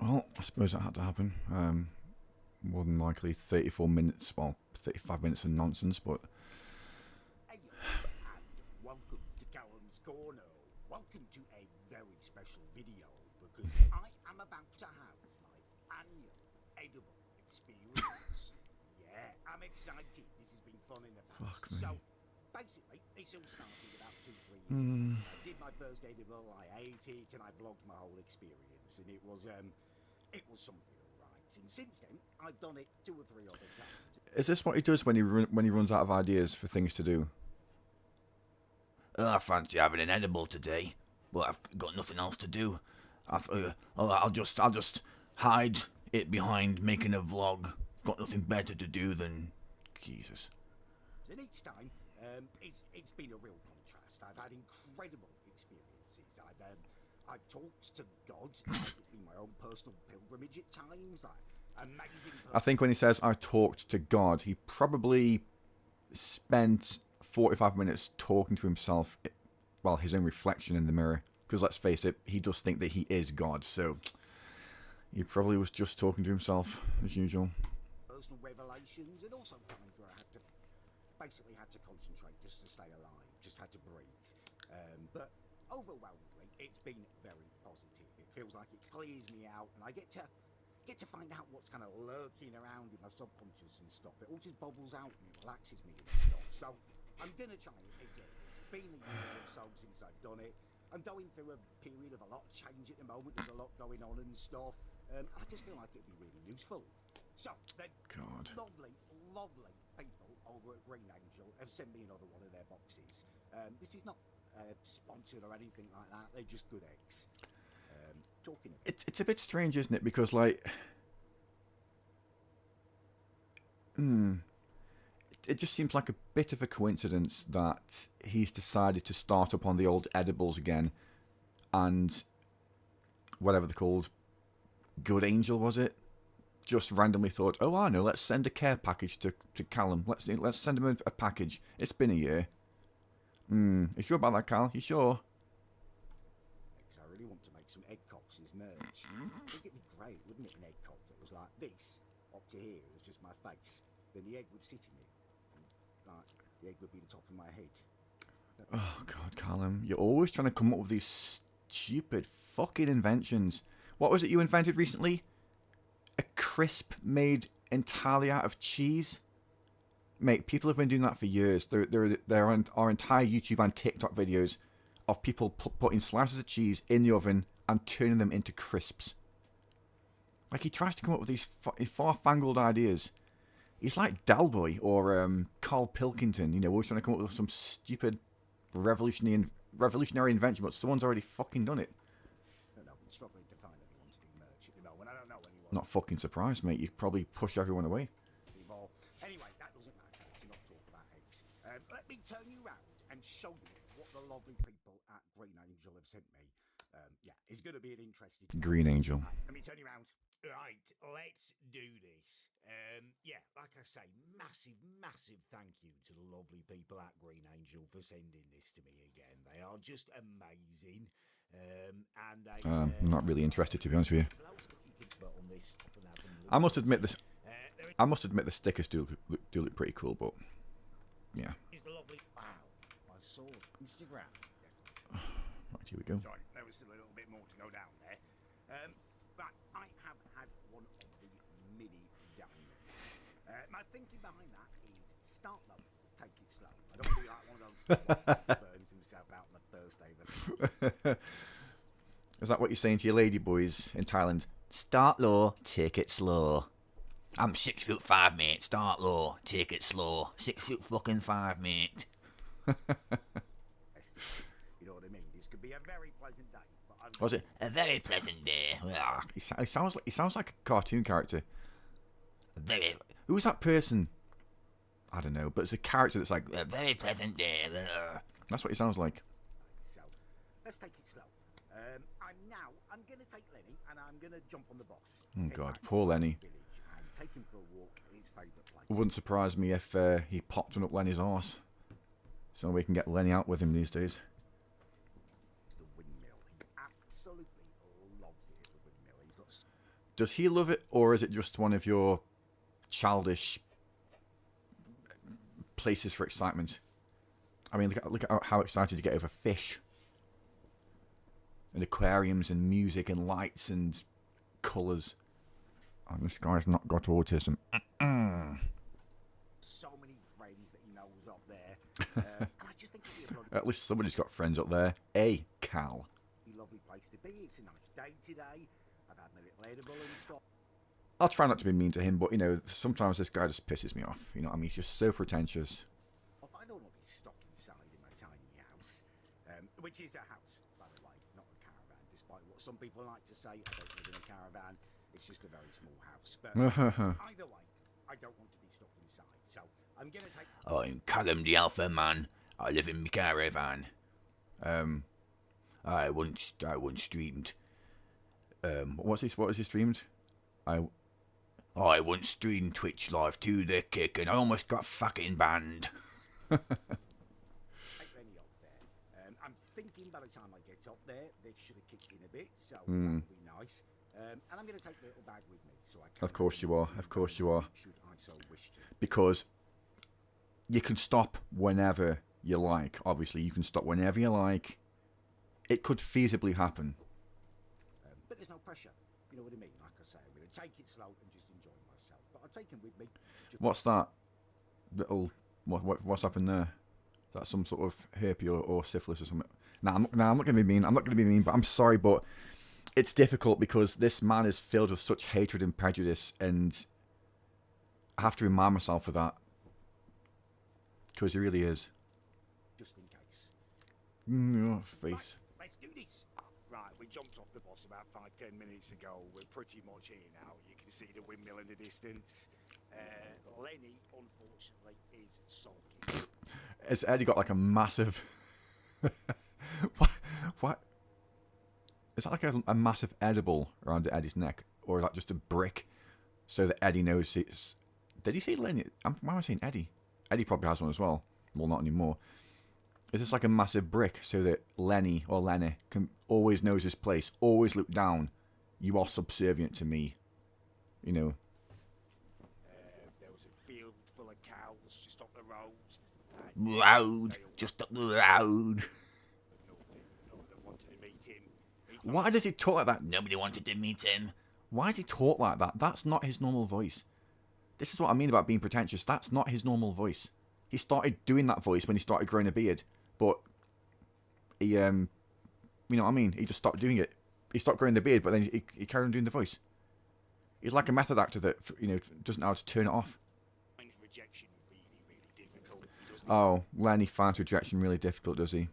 Well, I suppose that had to happen. More than likely 34 minutes, well, 35 minutes of nonsense, but... And welcome to Callum's Corner. Welcome to a very special video because I am about to have my annual edible experience. Yeah, I'm excited. This has been fun in the past. Fuck me. So, basically, this all started about 2-3 years ago. I did my first edible, I ate it, and I vlogged my whole experience, and it was something alright. And since then, I've done it 2 or 3 other times. Is this what he does when he runs out of ideas for things to do? I fancy having an edible today, but I've got nothing else to do. I'll just hide it behind making a vlog. I've got nothing better to do than... Jesus. And each time, it's been a real contrast. I've had incredible experiences. I've talked to God. It's been my own personal pilgrimage at times. Amazing. I think when he says, I talked to God, he probably spent 45 minutes talking to himself, well, his own reflection in the mirror. Because let's face it, he does think that he is God, so he probably was just talking to himself, as usual. Personal revelations, and also times where I basically had to concentrate just to stay alive, just had to breathe. But overwhelmingly, it's been very positive. It feels like it clears me out, and I get to find out what's kind of lurking around in my subconscious and stuff. It all just bubbles out and it relaxes me and stuff. So I'm gonna try it again. It's been a year or so since I've done it. I'm going through a period of a lot of change at the moment. There's a lot going on and stuff. I just feel like it'd be really useful. So the lovely people over at Green Angel have sent me another one of their boxes. This is not sponsored or anything like that. They're just good eggs. Talking of It's a bit strange, isn't it? Because, like... It just seems like a bit of a coincidence that he's decided to start up on the old edibles again. And... whatever they're called. Good Angel, was it? Just randomly thought, oh, I know, let's send a care package to Callum. Let's send him a package. It's been a year. You sure about that, Cal? You sure? I really want to make some egg cocks as merch. I think it'd be great, wouldn't it, an egg cock that was like this, up to here, it was just my face. Then the egg would sit in it, and like, the egg would be the top of my head. Oh, God, Callum. You're always trying to come up with these stupid fucking inventions. What was it you invented recently? A crisp made entirely out of cheese? Mate, people have been doing that for years. There are entire YouTube and TikTok videos of people putting slices of cheese in the oven and turning them into crisps. Like, he tries to come up with these far-fangled ideas. He's like Dalboy or Carl Pilkington, you know, always trying to come up with some stupid revolutionary invention, but someone's already fucking done it. I don't know, I'm struggling to find anyone to do merch at the moment. I don't know anyone. Not fucking surprised, mate. You probably push everyone away. Anyway, that doesn't matter. Let's not talk about eggs. Let me turn you round and show you what the lovely people at Green Angel have sent me. Yeah, it's going to be an interesting... Green Angel. Let me turn you round. Right, let's do this. Yeah, like I say, massive thank you to the lovely people at Green Angel for sending this to me again. They are just amazing. I'm not really interested, to be honest with you. I must admit the stickers do look pretty cool, but yeah. Is the lovely... Wow, I saw Instagram. Right, here we go. Sorry, there was still a little bit more to go down there. But I have had one of the mini diamonds. My thinking behind that is start low, take it slow. I don't want to be like one of those that burns himself out on the first day of the... Is that what you're saying to your lady boys in Thailand? Start low, take it slow. I'm 6'5", mate. Start low, take it slow. 6'5", mate. You know what I mean? This could be a very pleasant day. But Was it? A very pleasant day. He sounds like a cartoon character. Very, Who's that person? I don't know, but it's a character that's like... a very pleasant day. That's what he sounds like. So, let's take it slow. I'm going to take Lenny and I'm going to jump on the bus. Oh, God, poor Lenny. And take him for a walk at his favourite place. It wouldn't surprise me if he popped one up Lenny's arse. So we can get Lenny out with him these days. The windmill. He absolutely loves it at the windmill. He's got Does he love it, or is it just one of your childish places for excitement? I mean, look at how excited you get over fish and aquariums and music and lights and colours. Oh, this guy's not got autism. So many friends that he knows up there. And I just think it'd be a bloody At least somebody's got friends up there. Hey, Cal. lovely place to be. It's a nice day today. I've had my little edible and stuff. I'll try not to be mean to him, but, you know, sometimes this guy just pisses me off. You know what I mean? He's just so pretentious. I don't want to be stuck inside in my tiny house, which is a house, by the way, not a caravan. Despite what some people like to say, I don't live in a caravan. It's just a very small house. But either way, I don't want to be stuck inside. So I'm going to take... I'm Callum the Alpha Man. I live in my caravan. I once streamed. What was he streamed? I once streamed Twitch live to the kick and I almost got fucking banned. Take Lenny up there. I'm thinking by the time I get up there, they should have kicked in a bit, so that'll be nice. And I'm going to take the little bag with me, so I can... Of course you are. Of course you are. Should I so wish to. Because you can stop whenever you like. Obviously, you can stop whenever you like. It could feasibly happen. But there's no pressure. You know what I mean? Like I say, I'm going to take it slow and just enjoy myself. But I'll take him with me. What's that? Little... What's happened there? Is that some sort of herpes or syphilis or something? I'm not going to be mean. I'm not going to be mean, but I'm sorry, but it's difficult because this man is filled with such hatred and prejudice, and I have to remind myself of that. Because he really is. Just in case. Your face. Right, let's do this. Right, we jumped off the bus about 5-10 minutes ago. We're pretty much here now. You can see the windmill in the distance. Lenny, unfortunately, is sulky. Has Eddie got like a massive... what? Is that like a massive edible around Eddie's neck? Or is that just a brick so that Eddie knows it's... Did he say Lenny? Why am I saying Eddie? Eddie probably has one as well. Well, not anymore. Is this like a massive brick so that Lenny or Lenny can always knows his place, always look down? You are subservient to me. You know. There was a field full of cows just up the road. Road, just up the road. Nobody wanted to meet him. Why does he talk like that? Nobody wanted to meet him. Why does he talk like that? That's not his normal voice. This is what I mean about being pretentious. That's not his normal voice. He started doing that voice when he started growing a beard, but he, you know what I mean? He just stopped doing it. He stopped growing the beard, but then he carried on doing the voice. He's like a method actor that, you know, doesn't know how to turn it off. Rejection really difficult. Oh, Lenny finds rejection really difficult, does he?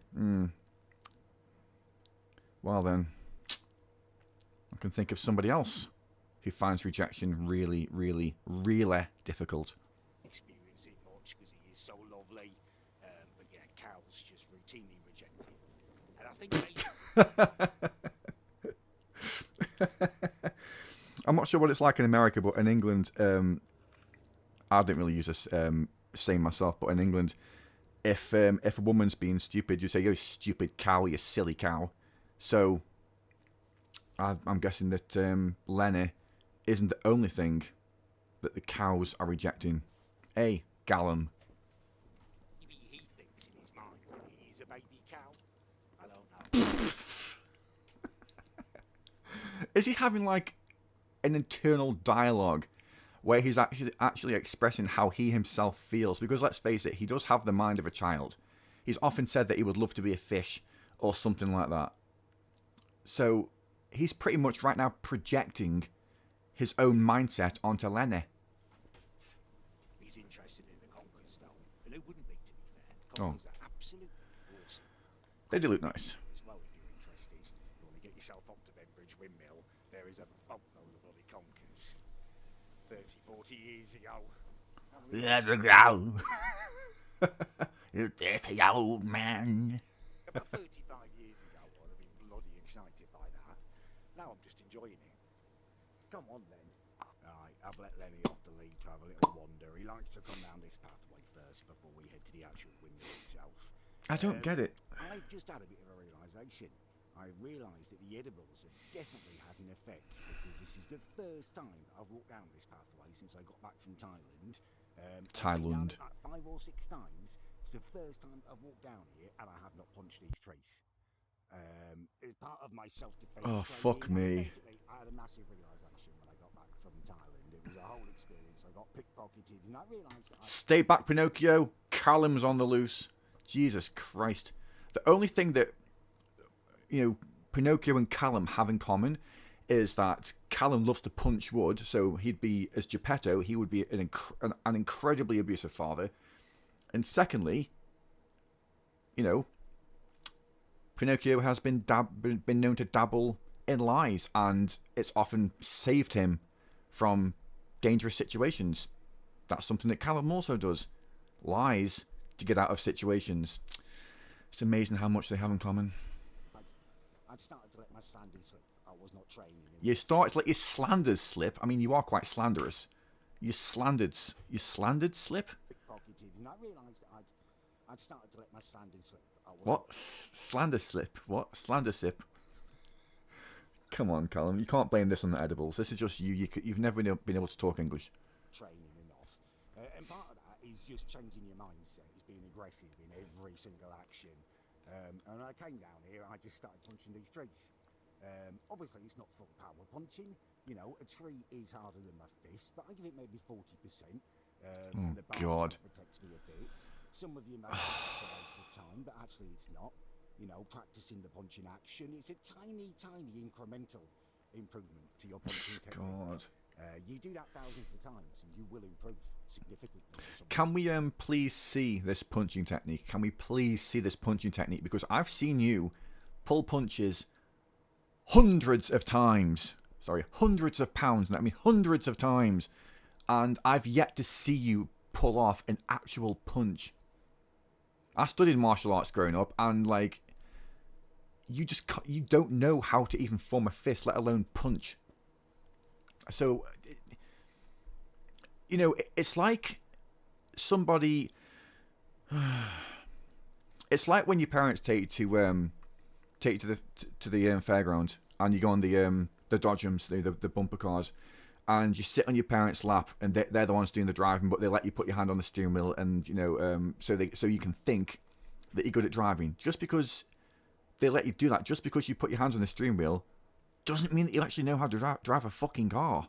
Well then, I can think of somebody else who finds rejection really, really, really difficult. Experience it much because he is so lovely. But yeah, cows just routinely reject him. And I think I'm not sure what it's like in America, but in England, I didn't really use this saying myself, but in England, if a woman's being stupid, you say, "You stupid cow, you silly cow." So I'm guessing that Lenny isn't the only thing that the cows are rejecting. Hey, Callum. he thinks in his mind that he is a baby cow. I don't know. Is he having like an internal dialogue where he's actually expressing how he himself feels? Because let's face it, he does have the mind of a child. He's often said that he would love to be a fish or something like that. So he's pretty much right now projecting his own mindset onto Lenny. He's interested in the conkers, though. And who wouldn't be, to be fair? The conkers are absolutely awesome. They do look nice. As well, if you're interested, you want to get yourself up to Bedbridge Windmill, there is a boatload of bloody conkers. 30, 40 years ago. There's a growl. You dirty old man. About 35 years ago, I'd have been bloody excited by that. Now I'm just enjoying it. Come on then. Right, I've let Lenny off the lead to have a little wander. He likes to come down this pathway first before we head to the actual windmill itself. I don't get it. I've just had a bit of a realisation. I realised that the edibles had definitely had an effect because this is the first time I've walked down this pathway since I got back from Thailand. I've been down Thailand. it like 5 or 6 times. It's the first time I've walked down here and I have not punched these trees. As part of my self-defense Oh, training, fuck me. basically, I had a massive realisation when I got back from Thailand. It was a whole experience. I got pickpocketed and I realised that Stay back, Pinocchio. Callum's on the loose. Jesus Christ. The only thing that, Pinocchio and Callum have in common is that Callum loves to punch wood, so he'd be, as Geppetto, he would be an incredibly abusive father. And secondly, Pinocchio has been known to dabble in lies, and it's often saved him from dangerous situations. That's something that Callum also does. Lies to get out of situations. It's amazing how much they have in common. I'd started to let my standards slip. I was not training. You start to let your slanders slip. I mean, you are quite slanderous. You slandered slip? Pickpocketed, and I realised that I'd started to let my standards slip. What? Slander slip? What? Slander slip? Come on, Callum. You can't blame this on the edibles. This is just you. You've never been able to talk English. Training enough. And part of that is just changing your mindset. It's being aggressive in every single action. And when I came down here, I just started punching these trees. Obviously, it's not full power punching. A tree is harder than my fist, but I give it maybe 40%. And the God. protects me a bit. Some of you may think it's a waste of time, but actually it's not. Practicing the punching action, it's a tiny, tiny incremental improvement to your punching technique. God. You do that thousands of times and you will improve significantly. Can we please see this punching technique? Can we please see this punching technique? Because I've seen you pull punches hundreds of times. Sorry, hundreds of pounds. I mean hundreds of times. And I've yet to see you pull off an actual punch. I studied martial arts growing up, and you don't know how to even form a fist, let alone punch. So, it's like somebody. It's like when your parents take you to the fairground, and you go on the dodgems, the bumper cars, and you sit on your parents' lap, and they're the ones doing the driving, but they let you put your hand on the steering wheel, and so you can think that you're good at driving. Just because they let you do that, just because you put your hands on the steering wheel, doesn't mean that you actually know how to drive a fucking car.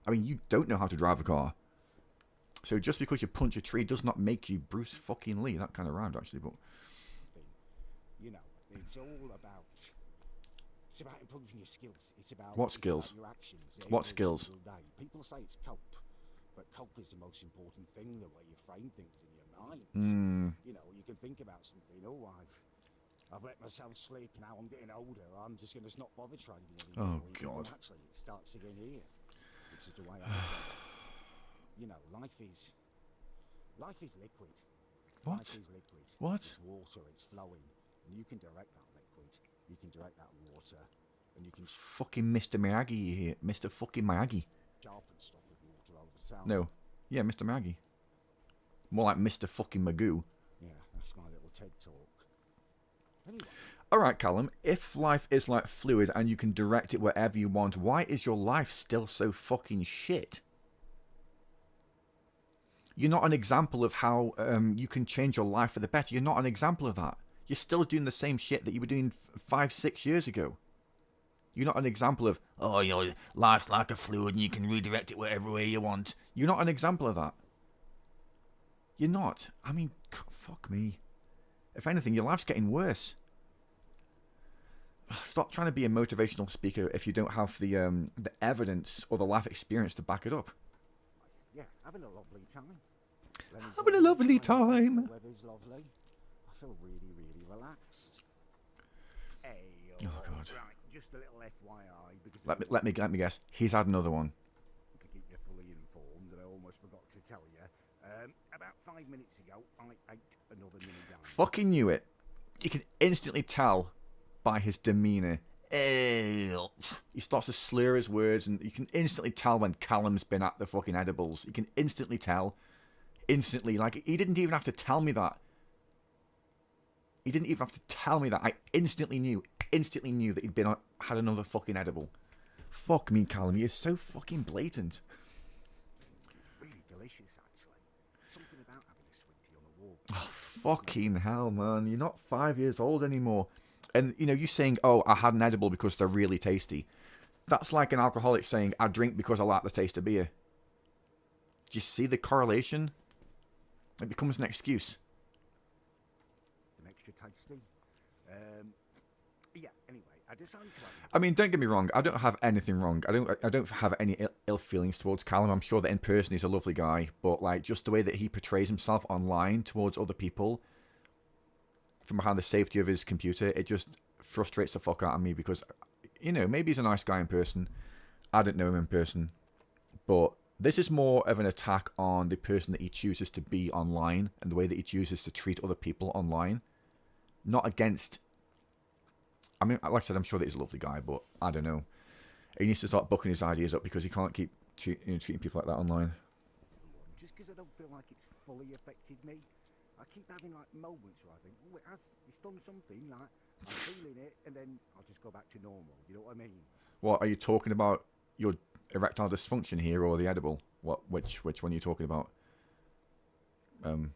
I mean, you don't know how to drive a car. So just because you punch a tree does not make you Bruce fucking Lee. That kind of rhymed, actually, but it's all about. It's about improving your skills. It's about what skills? Your actions. What skills? Day. People say it's cope, but cope is the most important thing. The way you frame things in your mind. You can think about something. Oh, I've let myself slip. Now I'm getting older. I'm just going to not bother training anymore. Oh God! Well, actually, it starts again here, which is the way I. Life is liquid. What? Life is liquid. What? It's water. It's flowing, and you can direct that liquid. You can direct that water, and you can fucking Mr. Miyagi here, Mr. fucking Miyagi. sharpen stuff with water over sound. No, yeah, Mr. Miyagi. More like Mr. fucking Magoo. Yeah, that's my little TED talk. Anyway. All right, Callum. If life is like fluid and you can direct it wherever you want, why is your life still so fucking shit? You're not an example of how you can change your life for the better. You're not an example of that. You're still doing the same shit that you were doing 5-6 years ago. You're not an example of, life's like a fluid and you can redirect it whatever way you want. You're not an example of that. You're not. I mean, fuck me. If anything, your life's getting worse. Stop trying to be a motivational speaker if you don't have the evidence or the life experience to back it up. Yeah, having a lovely time. Having a lovely time. The weather's lovely. I feel really, really relaxed. Hey, Oh God. Right, just a little FYI because Let me guess. He's had another one. to keep you fully informed, and I almost forgot to tell you. About 5 minutes ago, I ate another mini dime. Fucking knew it. You can instantly tell by his demeanour. He starts to slur his words, and you can instantly tell when Callum's been at the fucking edibles. You can instantly tell. Instantly. Like, he didn't even have to tell me that. He didn't even have to tell me that. I instantly knew. instantly knew that he'd had another fucking edible. Fuck me, Callum. You're so fucking blatant. It's really delicious, actually. Something about having a sweetie on the wall. Oh, fucking hell, man. You're not 5 years old anymore. And, you know, you saying, oh, I had an edible because they're really tasty. That's like an alcoholic saying, I drink because I like the taste of beer. Do you see the correlation? It becomes an excuse. An extra tasty. Yeah, anyway, I decided to have I mean, don't get me wrong. I don't have anything wrong. I don't have any ill feelings towards Callum. I'm sure that in person he's a lovely guy, but like just the way that he portrays himself online towards other people from behind the safety of his computer, it just frustrates the fuck out of me because, you know, maybe he's a nice guy in person. I don't know him in person, but this is more of an attack on the person that he chooses to be online and the way that he chooses to treat other people online, not against. I mean, like I said, I'm sure that he's a lovely guy, but I don't know. He needs to start bucking his ideas up because he can't keep treating people like that online. just because I don't feel like it's fully affected me. I keep having like moments where I think, oh, it's done something, like I'm feeling it, and then I'll just go back to normal. You know what I mean? What are you talking about? Your erectile dysfunction here, or the edible? Which one are you talking about? Like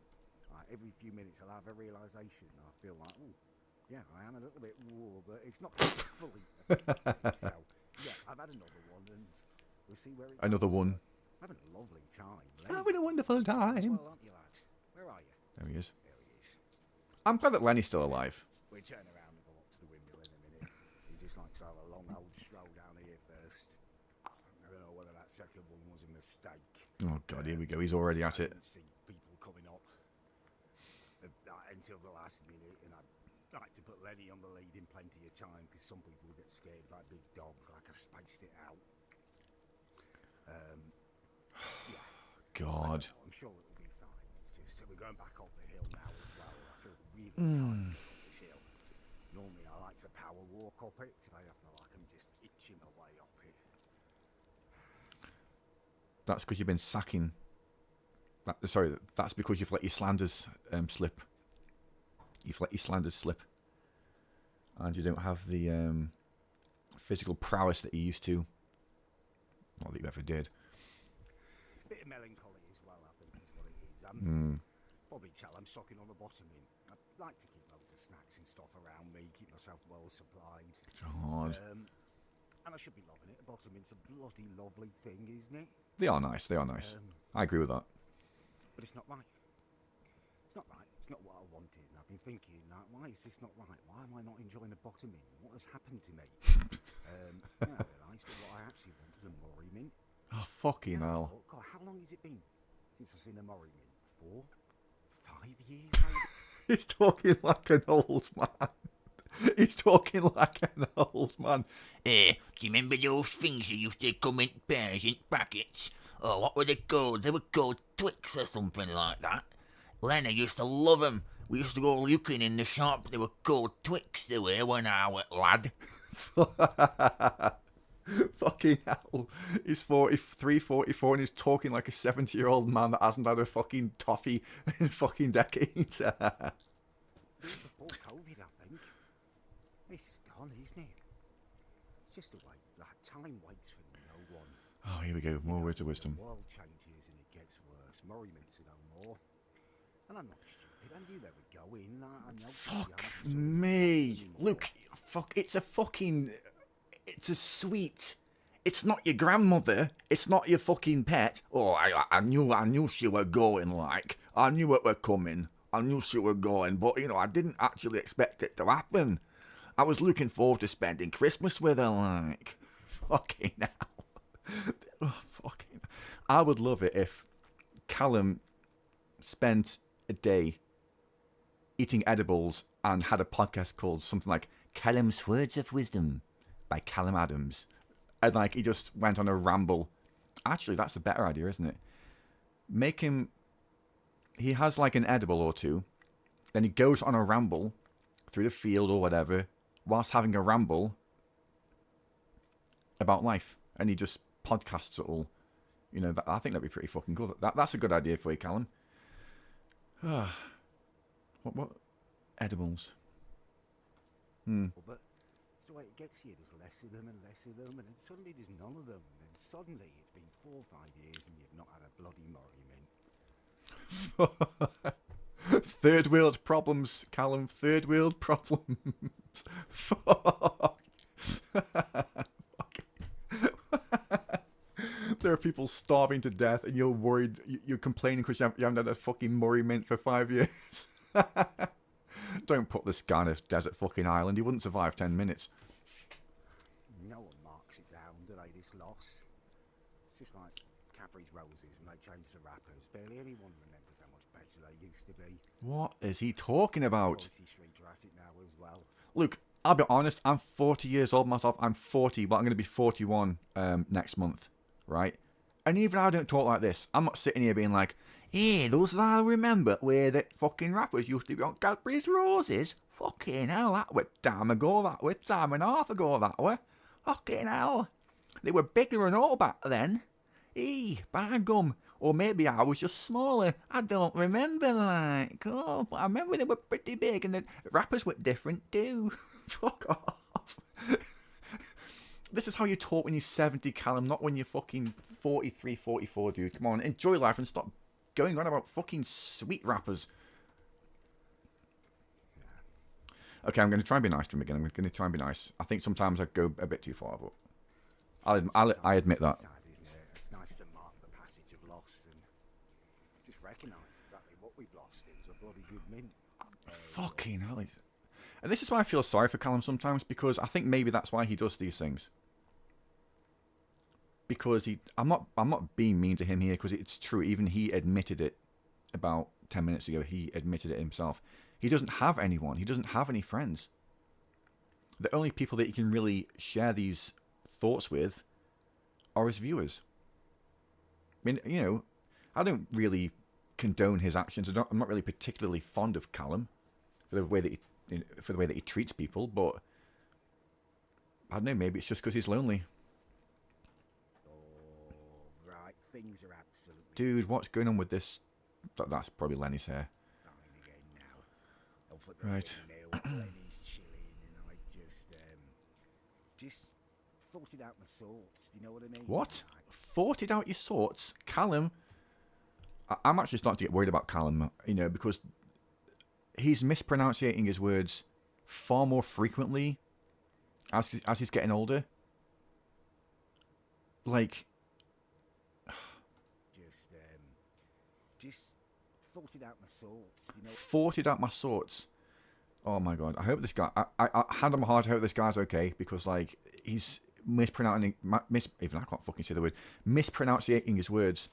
every few minutes I'll have a realisation. I feel like, oh, yeah, I am a little bit raw, but it's not fully affected. So, yeah, I've had another one, and we'll see where it goes. Another one. I'm having a lovely time. Having a wonderful time. Well, aren't you, lad? Where are you? There he is. There he is. I'm glad that Lenny's still alive. We turn around and go up to the windmill in a minute. He just likes to have a long old stroll down here first. I don't know whether that second one was a mistake. Oh god, here we go. He's already at I it. didn't see people coming up until the last minute, and I'd like to put Lenny on the lead in plenty of time because some people get scared by big dogs. Like I spaced it out. Yeah. God. I'm sure it'll be fine. It's just we're going back up the hill now as well. I feel really tired up this hill. Normally I like to power walk up it. Today I feel like I'm just itching my way up it. That's because you've been sacking. Sorry, that's because you've let your slanders slip. You've let your slanders slip. And you don't have the physical prowess that you used to. Not that you ever did. Bit of melancholy as well, I think is what it is. Probably tell I'm socking on the bottom in. I'd like to keep loads of snacks and stuff around me, keep myself well supplied. God. And I should be loving it. A bottoming's a bloody lovely thing, isn't it? They are nice. They are nice. I agree with that. But it's not right. It's not right. It's not what I wanted. And I've been thinking, like, why is this not right? Why am I not enjoying the bottoming? What has happened to me? Now I realised that what I actually want is a Murray mint. Oh, fucking hell. Oh, God, how long has it been since I've seen a Murray mint? 4? 5 years? He's talking like an old man. He's talking like an old man. Do you remember those things that used to come in pairs in packets? Oh, what were they called? They were called Twix or something like that. Lena used to love them. We used to go looking in the shop. They were called Twix they were when I was lad. Fucking hell. He's 43, 44 and he's talking like a 70-year-old man that hasn't had a fucking toffee in fucking decades. Before COVID, I think. It's gone, isn't it? It's just the way that time waits for no one. Oh, here we go. More words of wisdom. The world changes and it gets worse. Murray mints are no more. And I'm not stupid. I knew they were going. I know. Fuck me. Look, fuck. It's a sweet. It's not your grandmother. It's not your fucking pet. Oh, I knew she were going, like. I knew it were coming. I knew she were going. But, you know, I didn't actually expect it to happen. I was looking forward to spending Christmas with her, like. Fucking hell. Oh, fucking. I would love it if Callum spent a day eating edibles and had a podcast called something like Callum's Words of Wisdom by Callum Adams. And like he just went on a ramble. Actually, that's a better idea, isn't it? Make him... He has like an edible or two. Then he goes on a ramble through the field or whatever whilst having a ramble about life. And he just podcasts it all. You know, I think that'd be pretty fucking cool. That's a good idea for you, Callum. What? Edibles. But It's the way it gets you. There's less of them and less of them, and then suddenly there's none of them. And then suddenly it's been 4 or 5 years and you've not had a bloody monument. Third world problems, Callum. Third world problems. Fuck. There are people starving to death, and you're worried. You're complaining because you haven't had a fucking Murray mint for 5 years. Don't put this guy on a desert fucking island. He wouldn't survive 10 minutes. No one marks it down, do they, this loss? It's just like Cadbury's Roses when they changed the wrappers. Barely anyone remembers how much better they used to be. What is he talking about? Royalty Street are at it now as well. Look, I'll be honest. I'm 40 years old myself. I'm 40, but I'm going to be 41 next month, right? And even I don't talk like this. I'm not sitting here being like, "Hey, those that I remember where the fucking rappers used to be on Cadbury's Roses. Fucking hell, that was time ago. That was time and a half ago. That were fucking hell. They were bigger and all back then. By gum. Or maybe I was just smaller. I don't remember, like. Oh, but I remember they were pretty big and the rappers were different too." Fuck off. This is how you talk when you're 70, Callum, not when you're fucking 43, 44, dude. Come on, enjoy life and stop going on about fucking sweet rappers. Okay, I'm going to try and be nice to him again. I'm going to try and be nice. I think sometimes I go a bit too far, but I admit that. Sad, isn't it? It's nice to mark the passage of loss and just recognise exactly what we've lost. It was a bloody good mint. Fucking hell. And this is why I feel sorry for Callum sometimes, because I think maybe that's why he does these things. Because I'm not being mean to him here, because it's true. Even he admitted it about 10 minutes ago. He admitted it himself. He doesn't have anyone. He doesn't have any friends. The only people that he can really share these thoughts with are his viewers. I mean, you know, I don't really condone his actions. I'm not really particularly fond of Callum for the way that he treats people, but I don't know. Maybe it's just because he's lonely. Right, things are absolutely Dude, what's going on with this? That's probably Lenny's hair. fine again now. I'll put the Right. nail, Lenny's chilling, and I've just sorted out my sorts. Do you know what I mean? What? Like, Forted out your sorts? Callum? I'm actually starting to get worried about Callum, you know, because he's mispronouncing his words far more frequently as he's getting older. Like, just sorted out my sorts. You know, forted out my sorts. Oh my god! I hope this guy. I hand on my heart. I hope this guy's okay, because like he's mispronouncing. Even I can't fucking say the word. Mispronouncing his words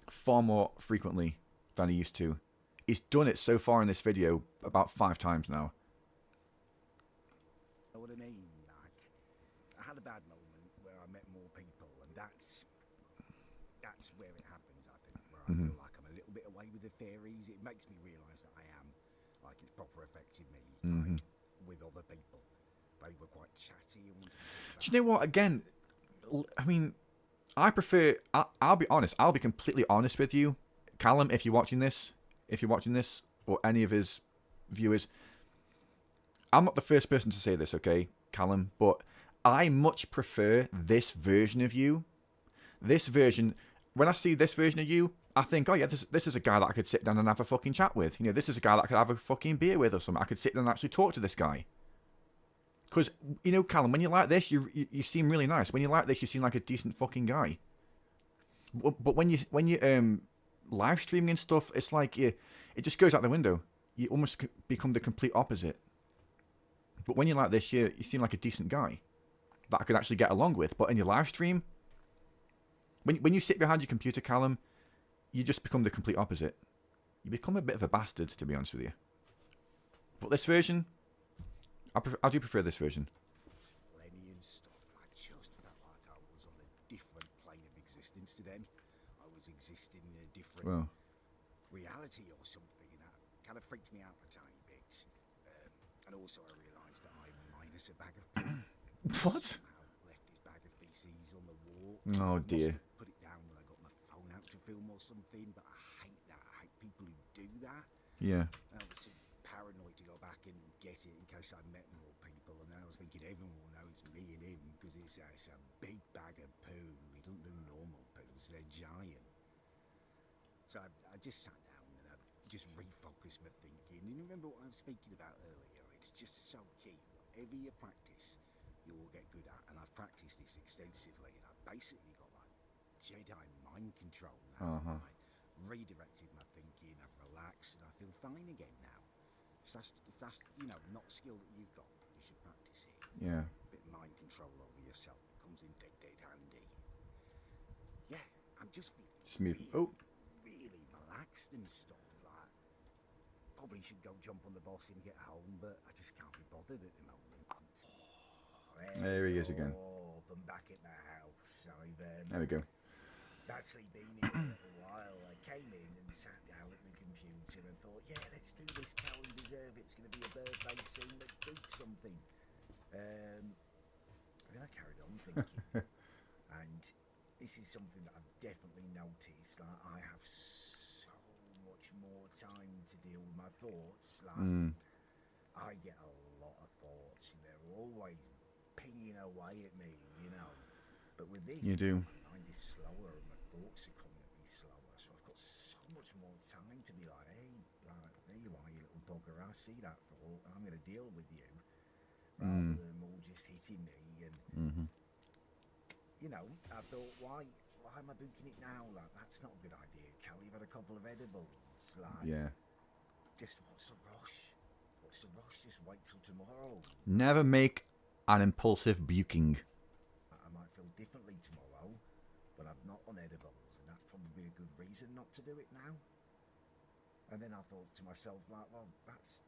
far more frequently than he used to. He's done it so far in this video about 5 times now. know what I mean? Like, I had a bad moment where I met more people, and that's where it happens. I think where I feel like I'm a little bit away with the theories. It makes me realise that I am, like, it's proper affected me like, with other people. They were quite chatty and wanted to talk about. Do you know what? Again, I mean, I prefer. I'll be honest. I'll be completely honest with you, Callum. If you're watching this, or any of his viewers, I'm not the first person to say this, okay, Callum, but I much prefer this version of you. This version, when I see this version of you, I think, oh yeah, this is a guy that I could sit down and have a fucking chat with. You know, this is a guy that I could have a fucking beer with or something. I could sit down and actually talk to this guy. Because, you know, Callum, when you're like this, you seem really nice. When you're like this, you seem like a decent fucking guy. But when you live streaming and stuff, it's like it just goes out the window. You almost become the complete opposite. But when you're like this, you seem like a decent guy that I could actually get along with. But in your live stream, when you sit behind your computer, Callum, you just become the complete opposite. You become a bit of a bastard, to be honest with you. But this version, I do prefer this version. Lenny and stuff. I just felt like I was on a different plane of existence to them. I was existing in a different Well, reality or something, and that kind of freaked me out a tiny bit. And also I realised that I'm minus a bag of poo. what? Somehow left his bag of feces on the wall. Oh I must dear. have put it down when I got my phone out to film or something, but I hate that. I hate people who do that. Yeah. And obviously paranoid to go back and get it in case I met more people, and then I was thinking everyone will know it's me and him because it's a big bag of poo. We don't do normal poos; they're giant. So I just sat down and I just refocused my thinking. And you remember what I was speaking about earlier? It's just so key. Whatever you practice, you will get good at. And I've practiced this extensively, and I've basically got like Jedi mind control now. I redirected my thinking, I've relaxed, and I feel fine again now. So that's not a skill that you've got, you should practice it. Yeah. A bit of mind control over yourself comes in dead handy. Yeah, I'm just feeling Smooth. really relaxed and stuff. Like, probably should go jump on the bus and get home, but I just can't be bothered at the moment. There he is again. Oh, I'm back at my house. There we go. Actually been here a little while. I came in and sat down at the computer and thought, yeah, let's do this. Callum deserve it. It's going to be a birthday soon. Let's do something. And then I carried on thinking, and this is something that I've definitely noticed. Like, I have so much more time to deal with my thoughts. Like, I get a lot of thoughts, and they're always pinging away at me, you know. But with this, You do. my mind is slower, and my thoughts are coming at me slower. So I've got so much more time to be like, hey, like, there you are, you little bugger. I see that thought, and I'm going to deal with you. Rather than them all just hitting me. And you know, I thought, why am I booking it now? Like, that's not a good idea, Cal. You've had a couple of edibles. Like, Yeah. just what's the rush? What's the rush? Just wait till tomorrow. Never make an impulsive buking. I might feel differently tomorrow, but I'm not on edibles, and that's probably a good reason not to do it now. And then I thought to myself, like, well, that's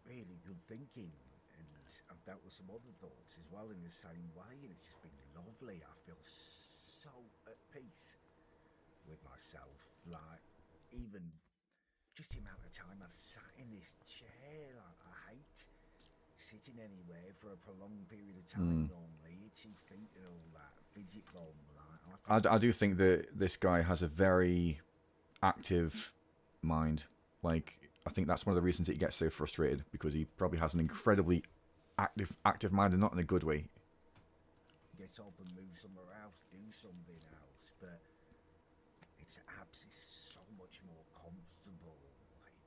really good thinking. And I've dealt with some other thoughts as well in the same way, and it's just been lovely. I feel so at peace with myself. Like, even just the amount of time I've sat in this chair, like, I hate sitting anywhere for a prolonged period of time normally. Itchy feet and all that, fidget bomb. Like, I do think that this guy has a very active mind. Like, I think that's one of the reasons that he gets so frustrated, because he probably has an incredibly active mind, and not in a good way. get up and move somewhere else, do something else, but it's apps is so much more comfortable. Like,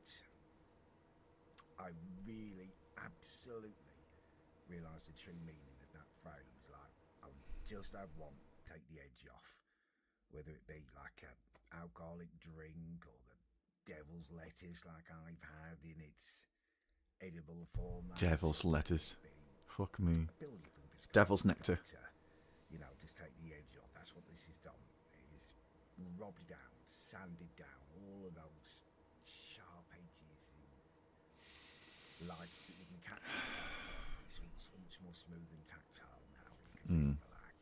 I really, absolutely realise the true meaning of that phrase. Like, I'll just have one, take the edge off, whether it be like a alcoholic drink or the devil's lettuce like I've had in its edible format. Devil's lettuce. Fuck me. Devil's nectar. You know, just take the edge off. That's what this has done. It's robbed down, sanded down all of those sharp edges in life that you can catch yourself on. It's so much more smooth and tactile now. You can relax.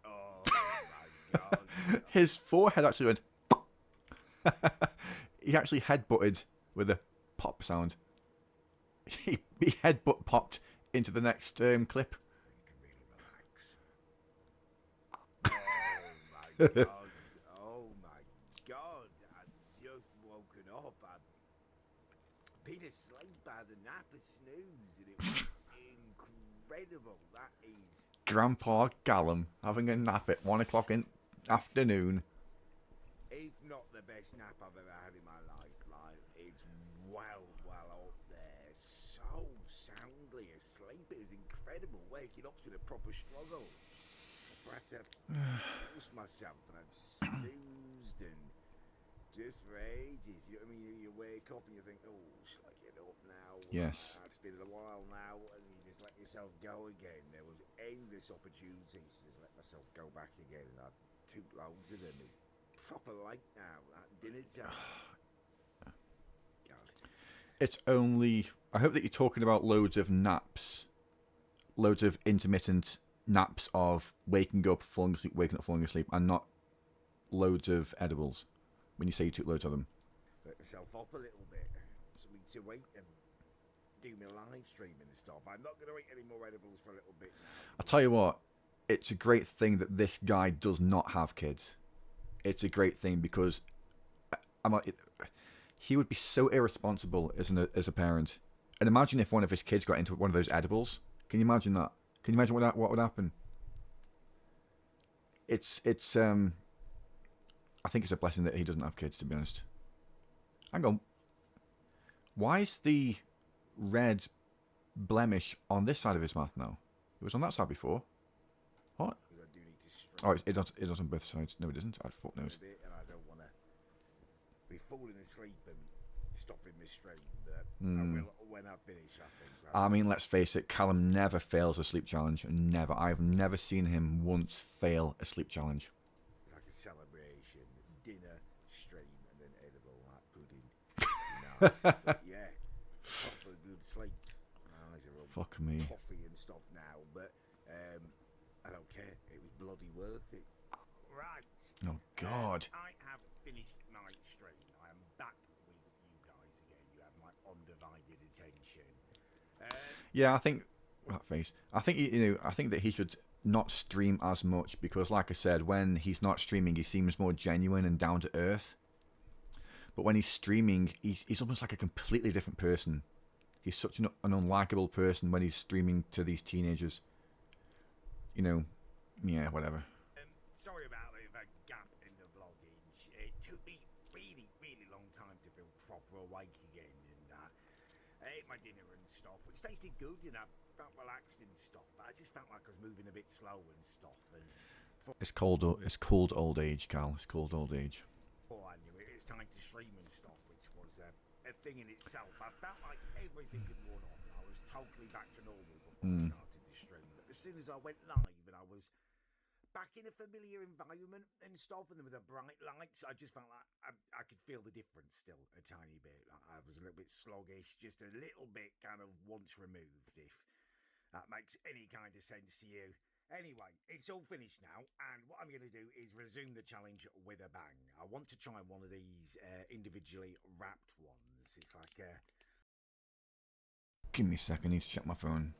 Oh my god. His forehead actually went. He actually headbutted with a pop sound. He headbutt popped into the next clip. You can really relax. Oh my god. I've just woken up. I've been asleep by the nap, a snooze, and it was incredible. That is Grandpa Callum having a nap at 1 o'clock in afternoon. if not the best nap I've ever had in my life. Like, it's well up there. So soundly asleep. It was incredible. Waking up's been a proper struggle. I had to force myself, and I've snoozed and just for ages. You know what I mean? You wake up and you think, oh, shall I get up now? Yes. It's been a while now, and you just let yourself go again. There was endless opportunities to just let myself go back again, and I took loads of them. It's proper late now, at dinner time. God. It's only... I hope that you're talking about loads of naps. Loads of intermittent naps of waking up, falling asleep, waking up, falling asleep, and not loads of edibles. When you say you took loads of them. Let myself up a little bit. Something to wait and do my live stream and stuff. I'm not going to eat any more edibles for a little bit now. I'll tell you what, it's a great thing that this guy does not have kids. It's a great thing because he would be so irresponsible as a parent. And imagine if one of his kids got into one of those edibles. Can you imagine that? Can you imagine what would happen? It's I think it's a blessing that he doesn't have kids, to be honest. Hang on. Why is the red blemish on this side of his mouth now? It was on that side before. What? Oh, it's on both sides. No, it isn't. I fuck knows. And I don't want to be falling asleep and stopping my stream. But I will when I finish, I think. I mean, let's face it, Callum never fails a sleep challenge. Never. I've never seen him once fail a sleep challenge. It's like a celebration, dinner, stream, and then edible like pudding. Nice. But yeah, proper good sleep. Eyes are all Fuck me. coffee and stuff now, but I don't care. It was bloody worth it. Right. Oh, God. I have finished my stream. I am back with you guys again. You have my undivided attention. Yeah, I think that face. I think I think that he should not stream as much because, like I said, when he's not streaming, he seems more genuine and down to earth. But when he's streaming, he's almost like a completely different person. He's such an unlikable person when he's streaming to these teenagers. You know, yeah, whatever. Sorry about the gap in the vlogging. It took me really long time to feel proper awake again, and I ate my dinner and stuff, which tasted good, and I felt relaxed and stuff. But I just felt like I was moving a bit slow and stuff. And It's called old age, Cal. It's called old age. before I knew it, it's time to stream and stuff, which was a thing in itself. I felt like everything had worn off. I was totally back to normal before I started the stream. But as soon as I went live and I was back in a familiar environment and stuff, and with the bright lights, I just felt like I could feel the difference still a tiny bit. Like I was a little bit sluggish, just a little bit kind of once removed, if that makes any kind of sense to you. Anyway, it's all finished now, and what I'm going to do is resume the challenge with a bang. I want to try one of these individually wrapped ones. It's like Give me a second. I need to check my phone.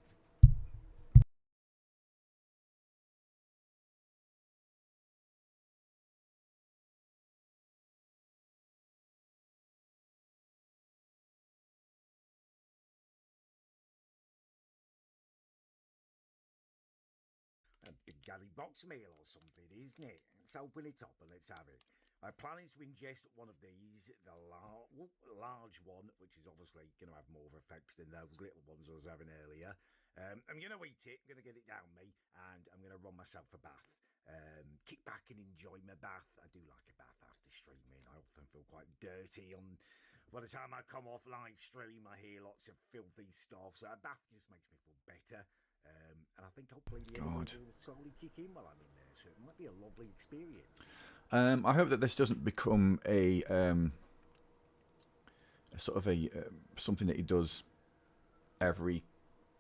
a big galley box meal or something, isn't it? Let's open it up and let's have it. I'm planning to ingest one of these, the large one, which is obviously going to have more effects than those little ones I was having earlier. I'm going to eat it, I'm going to get it down me, and I'm going to run myself a bath. Kick back and enjoy my bath. I do like a bath after streaming. I often feel quite dirty on. By the time I come off live stream, I hear lots of filthy stuff. So a bath just makes me feel better. And I think hopefully the energy will slowly kick in while I'm in there. So it might be a lovely experience. I hope that this doesn't become a sort of a something that he does every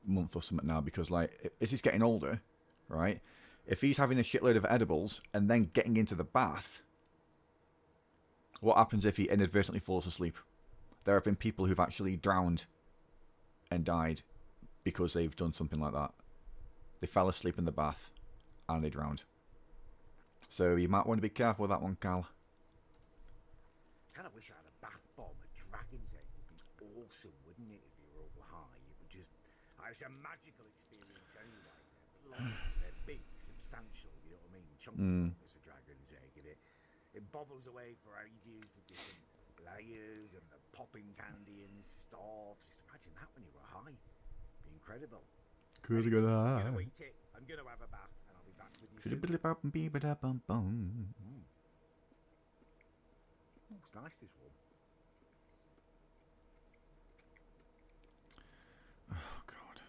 month or something now, because like as he's getting older, right? If he's having a shitload of edibles and then getting into the bath, what happens if he inadvertently falls asleep? There have been people who've actually drowned and died because they've done something like that. They fell asleep in the bath and they drowned. So you might want to be careful with that one, Cal. Kind of wish I had a bath bomb. A dragon's egg would be awesome, wouldn't it? If you were all high, it would just. It's a magical experience anyway. They're long, they're big, substantial. You know what I mean? Chunky as a dragon's egg, and it bobbles away for ages. The different layers and the popping candy and stuff. Just imagine that when you were high. Be incredible. Could have got I'm gonna eat it. I'm gonna have a bath, and I'll be back with you soon. Looks nice, this one. Oh God.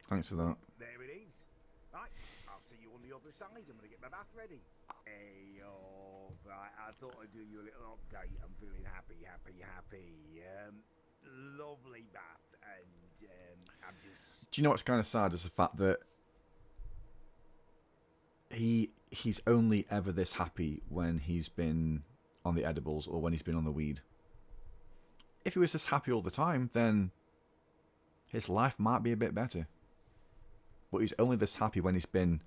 Thanks for that. There it is. Right, I'll see you on the other side. I'm gonna get my bath ready. Hey, oh, right. I thought I'd do you a little update. I'm feeling happy. Lovely bath, and I'm just. Do you know what's kind of sad is the fact that he's only ever this happy when he's been on the edibles or when he's been on the weed. If he was this happy all the time, then his life might be a bit better. But he's only this happy when he's been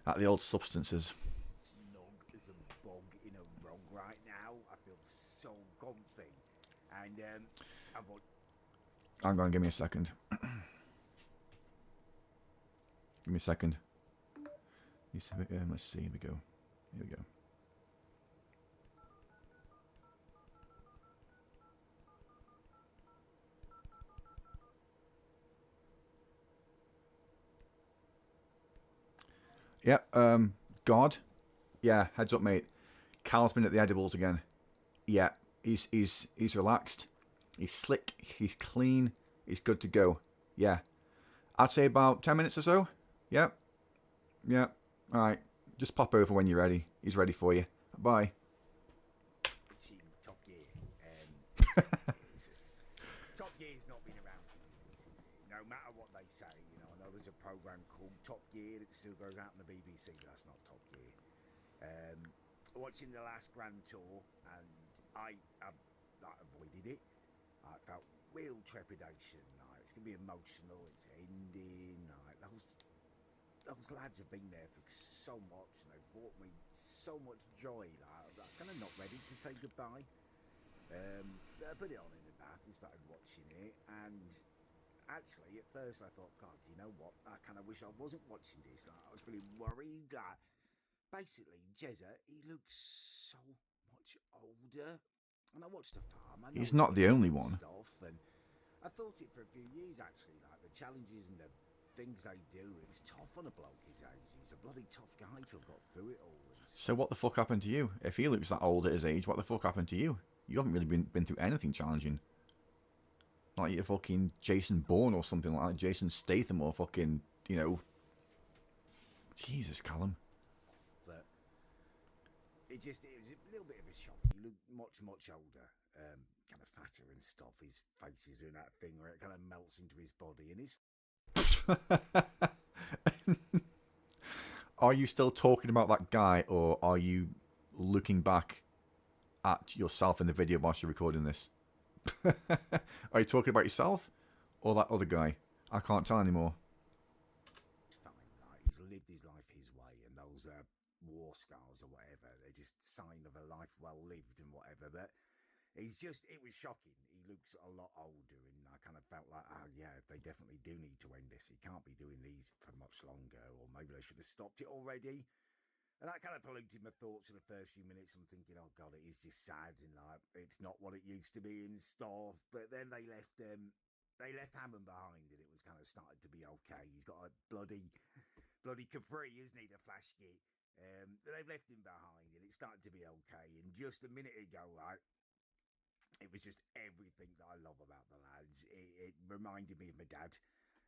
at the old substances. Snug as a bog in a rug right now. I feel so comfy. And I've got Hang on, give me a second. Give me a second. Let's see. Here we go. Here we go. Yep. God. Yeah. Heads up, mate. Cal's been at the edibles again. Yeah. He's relaxed. He's slick. He's clean. He's good to go. Yeah. I'd say about 10 minutes or so. Yep. Yeah. All right. Just pop over when you're ready. He's ready for you. Bye. seen Top Gear. Top Gear's not been around for years, is it? No matter what they say, you know, I know there's a program called Top Gear that still goes out on the BBC, but that's not Top Gear. Watching the last Grand Tour, and I avoided it. I felt real trepidation. Like, it's gonna be emotional. It's ending. Like, those lads have been there for so much, and they've brought me so much joy. Like, I'm kind of not ready to say goodbye. I put it on in the bath and started watching it, and actually, at first I thought, God, you know what? I kind of wish I wasn't watching this. Like, I was feeling worried that basically Jezza, he looks so much older. And I watched the farm. I know He's not the only one. Stuff, and I thought it for a few years actually, like the challenges and the things they do. It's tough on a bloke his age. He's a bloody tough guy to have got through it all. So what the fuck happened to you? If he looks that old at his age, what the fuck happened to you? You haven't really been through anything challenging. Not like you're fucking Jason Bourne or something like that. Jason Statham or fucking, you know. Jesus, Callum. But it was a little bit of a shock. He looked much older, kind of fatter and stuff. His face is doing that thing where it kind of melts into his body, and his. Are you still talking about that guy, or are you looking back at yourself in the video whilst you're recording this? Are you talking about yourself or that other guy? I can't tell anymore. Fine, like, he's lived his life his way, and those war scars or whatever, they're just sign of a life well lived and whatever. But it was shocking. He looks a lot older, and I kind of felt like, oh yeah, they definitely do need to end this. He can't be doing these for much longer, or maybe they should have stopped it already. And that kind of polluted my thoughts for the first few minutes. I'm thinking, oh God, it is just sad, and like it's not what it used to be and stuff. But then they left Hammond behind, and it was kind of started to be okay. He's got a bloody Capri, isn't he? The flash kit. They've left him behind, and it started to be okay. And just a minute ago, right, it was just everything that I love about the lads. It reminded me of my dad.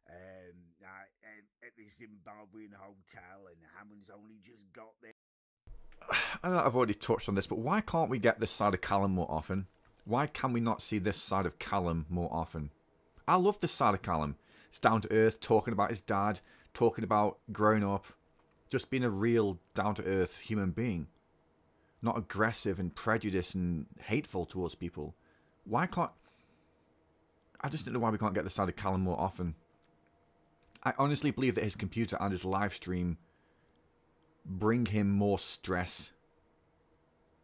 At the Zimbabwean hotel, and Hammond's only just got there. I know I've already touched on this, but why can't we get this side of Callum more often? Why can we not see this side of Callum more often? I love this side of Callum. It's down to earth, talking about his dad, talking about growing up, just being a real down to earth human being. Not aggressive and prejudiced and hateful towards people. Why can't... I just don't know why we can't get this side of Callum more often. I honestly believe that his computer and his live stream bring him more stress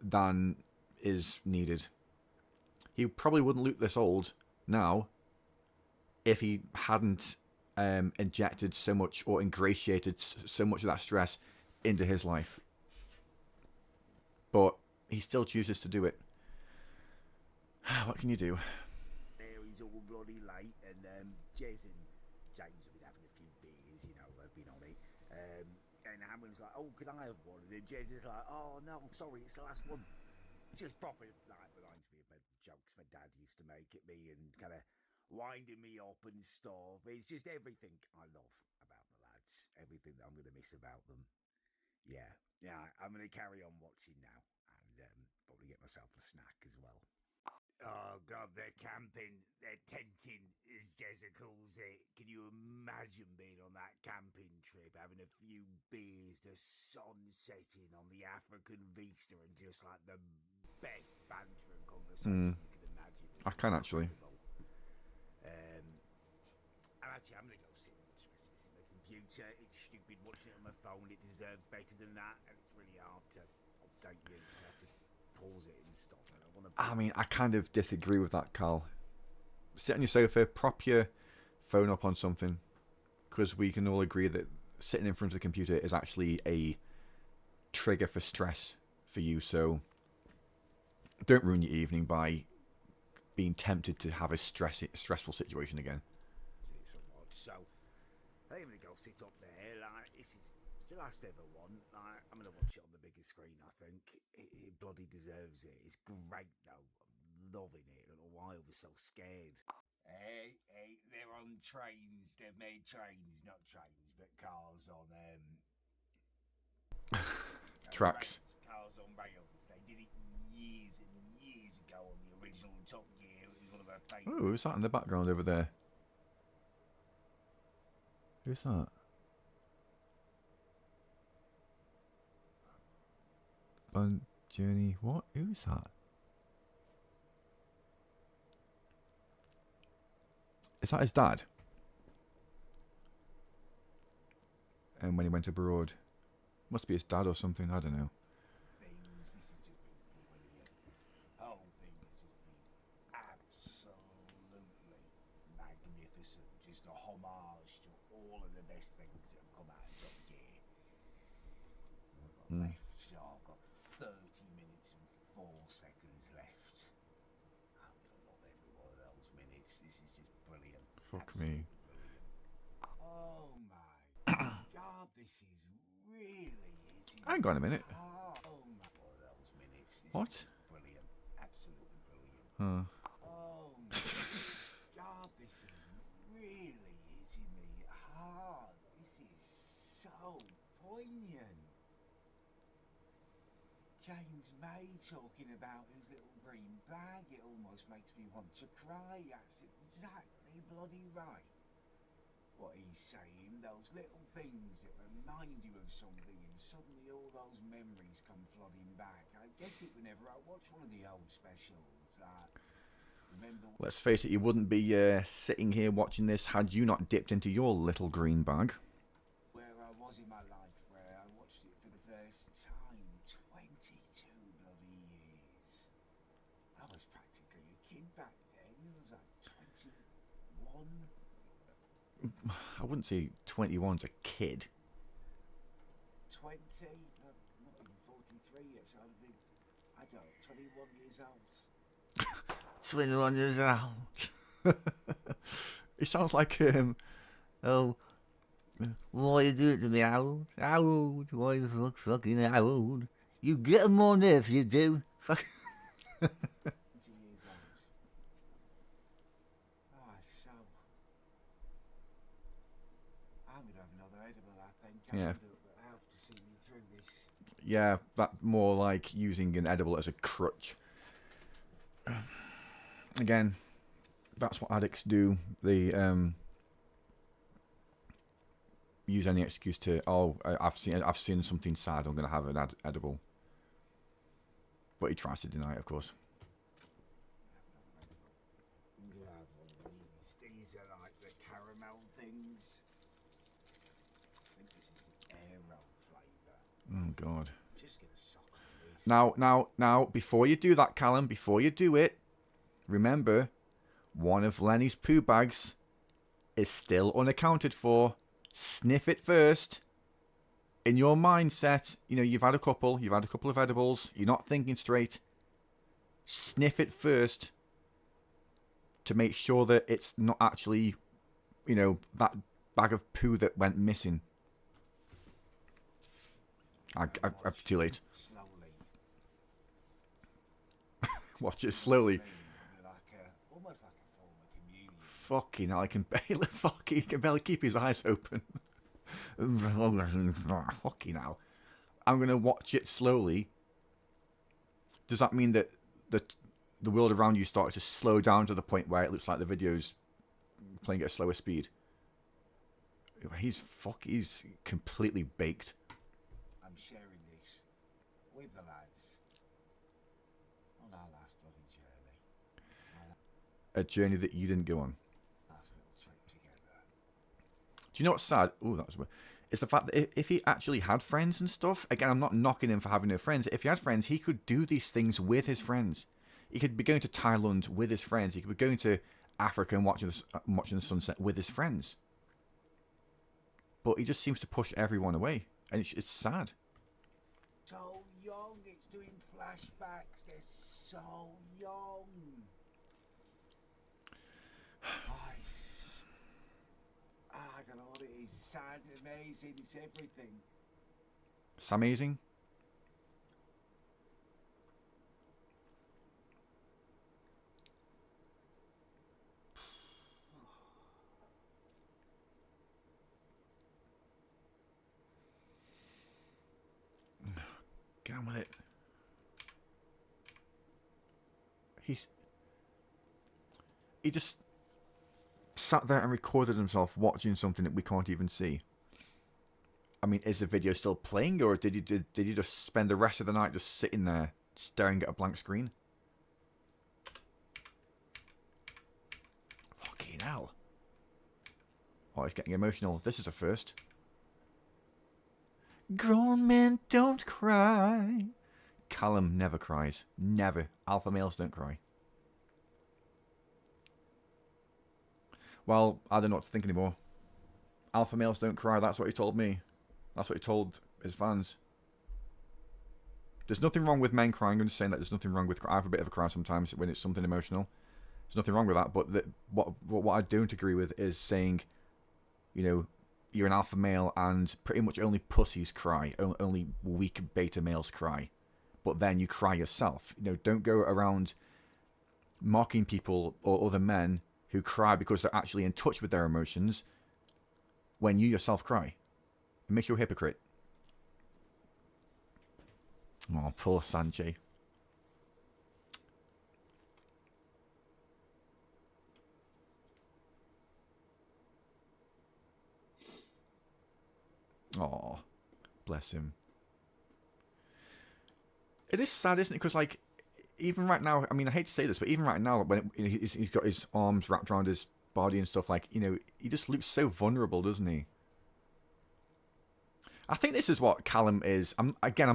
than is needed. He probably wouldn't look this old now if he hadn't injected so much or ingratiated so much of that stress into his life. But he still chooses to do it. What can you do? There he's all bloody late, and Jez and James have been having a few beers, you know, they've been on it. And Hammond's like, oh, can I have one? And then Jez is like, oh, no, sorry, it's the last one. Just proper, like, reminds me of jokes my dad used to make at me and kind of winding me up and stuff. It's just everything I love about the lads, everything that I'm going to miss about them. Yeah, I'm going to carry on watching now and probably get myself a snack as well. Oh, God, they're camping, they're tenting, as Jezza calls it. Can you imagine being on that camping trip, having a few beers, the sun setting on the African vista, and just like the best banter and conversation you can imagine? I can actually. I'm going to go sit and watch the rest of this and making computer. It's stupid watching it on my phone. It deserves better than that, and it's really hard to update you. So I have to pause it and stop. I don't want to. I mean, I kind of disagree with that, Carl. Sit on your sofa, prop your phone up on something, because we can all agree that sitting in front of the computer is actually a trigger for stress for you. So don't ruin your evening by being tempted to have a stressful situation again. It's a lot. So I'm gonna go sit up there. Like this is the last ever one. Like I'm gonna watch it on the biggest screen. I think it bloody deserves it. It's great though. I'm loving it. I don't know why I was so scared. Hey, they're on trains. They've made trains, not trains, but cars on Tracks. Cars on rails. They did it years and years ago on the original Top Gear. It was one of our favourite. Oh, who's that in the background over there? Who's that? Bun Journey. What? Who's that? Is that his dad? And when he went abroad, must be his dad or something. I don't know. Things. This has just been brilliant. Whole thing has just been absolutely magnificent. Just a homage to all of the best things that have come out of Top Gear. I've got left, so I've got 30 minutes and 4 seconds left. I'm gonna love every one of those minutes. This is just brilliant. Fuck me. Brilliant. Oh my god, this is really hitting. Hang on a minute. Oh my god, those minutes. This What? is brilliant. Absolutely brilliant. Huh. Oh my god, this is really hitting me hard. This is so poignant. James May talking about his little green bag, it almost makes me want to cry. That's exactly bloody right. What he's saying, those little things that remind you of something, and suddenly all those memories come flooding back. I get it whenever I watch one of the old specials. Remember Let's face it, you wouldn't be sitting here watching this had you not dipped into your little green bag. where I was in my life, where I watched it for the first time 22 bloody years. I was practically a kid back then. I was like 21. I wouldn't say 21's a kid. 20, not even 43 yet, so I'd have been adult, 21 years old. 21 years old. It sounds like Oh, why you do it to me, Harold? Harold, why the fucking Harold? You get 'em on if you do. Fuck. 20 years old. Oh, so. I'm going to have another edible, I think. Yeah. It'll help to see me through this. yeah, that more like using an edible as a crutch. Again, that's what addicts do. They use any excuse to, I've seen something sad, I'm gonna have an edible. But he tries to deny it, of course. I'm going to have one of these. These are like the caramel things. I think this is the Aero flavour. Oh God. I'm just going to suck on this. Now, before you do that, Callum, before you do it, remember, one of Lenny's poo bags is still unaccounted for. Sniff it first. In your mindset, you know, you've had a couple of edibles, you're not thinking straight. Sniff it first to make sure that it's not actually, you know, that bag of poo that went missing. I'm too late. Slowly. Watch it slowly. Almost like a form of communion. Fucking hell, he can barely keep his eyes open. Fucking hell. I'm going to watch it slowly. Does that mean that the world around you started to slow down to the point where it looks like the video's playing at a slower speed? He's completely baked. I'm sharing this with the lads on our last bloody journey. A journey that you didn't go on. Last little trip together. Do you know what's sad? Oh, that was weird. It's the fact that if he actually had friends and stuff, again, I'm not knocking him for having no friends. If he had friends, he could do these things with his friends. He could be going to Thailand with his friends. He could be going to Africa and watching the sunset with his friends. But he just seems to push everyone away. And it's sad. So young, it's doing flashbacks. They're so young. I don't know what it is. Sad, amazing. It's everything. It's amazing. Get on with it. He just sat there and recorded himself watching something that we can't even see. I mean, is the video still playing, or did you just spend the rest of the night just sitting there staring at a blank screen? Fucking hell. Oh, he's getting emotional. This is a first. Grown men don't cry. Callum never cries. Never. Alpha males don't cry. Well, I don't know what to think anymore. Alpha males don't cry. That's what he told me. That's what he told his fans. There's nothing wrong with men crying. I'm just saying that there's nothing wrong with... I have a bit of a cry sometimes when it's something emotional. There's nothing wrong with that. But what I don't agree with is saying, you know, you're an alpha male and pretty much only pussies cry. Only weak beta males cry. But then you cry yourself. You know, don't go around mocking people or other men who cry because they're actually in touch with their emotions when you yourself cry. It makes you a hypocrite. Oh, poor Sanjay. Oh, bless him. It is sad, isn't it? Because, like, even right now, I mean, I hate to say this, but even right now, when he's got his arms wrapped around his body and stuff, like, you know, he just looks so vulnerable, doesn't he? I think this is what Callum is. I'm